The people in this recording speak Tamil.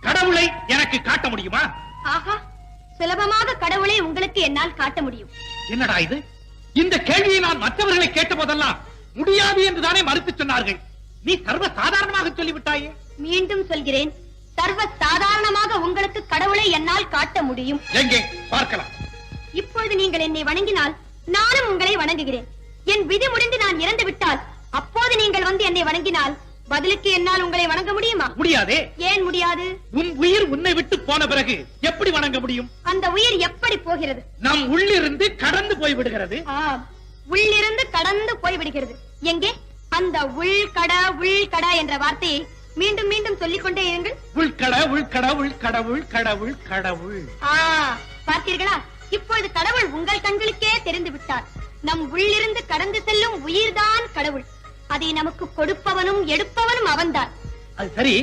கடவுளை எனக்கு காட்ட முடியுமா? ஆஹா, சுலபமாக கடவுளை உங்களுக்கு என்னால் காட்ட முடியும். என்னடா இது? இந்த கேள்வியை நான் மற்றவர்களை கேட்ட போதெல்லாம் முடியாது என்றுதானே மறுத்து சொன்னார்கள். நீ சர்வ சாதாரணமாக சொல்லிவிட்டாயே. மீண்டும் சொல்கிறேன், சர்வ சாதாரணமாக உங்களுக்கு கடவுளை என்னால் காட்ட முடியும். எங்கே பார்க்கலாம்? இப்பொழுது நீங்கள் என்னை வணங்கினால் நானும் உங்களை வணங்குகிறேன். என் விதி முடிந்து நான் இறந்து விட்டால் அப்போது நீங்கள் வந்து என்னை வணங்கினால் பதிலுக்கு என்னால் உங்களை வணங்க முடியுமா? முடியாதே. ஏன் முடியாது? உன் உயிர் உன்னை விட்டு போன பிறகு எப்படி வணங்க முடியும்? அந்த உயிர் எப்படி போகிறது? நம் உள்ளிருந்து கடந்து போய் விடுகிறது. உள்ளிருந்து கடந்து போய் விடுகிறது. எங்கே அந்த உள்கட என்ற வார்த்தையை மீண்டும் மீண்டும் சொல்லிக் கொண்டே இருங்கள். உள்கட உள்கட உள்கடவுள் கடவுள் கடவுள். பார்த்தீர்களா? இப்பொழுது கடவுள் உங்கள் கண்களுக்கே தெரிந்து விட்டார். நம் உள்ளிருந்து கடந்து செல்லும் உயிர்தான் கடவுள். அதை நமக்கு கொடுப்பவனும் எடுப்பவனும் அவன்தான். அது சரி,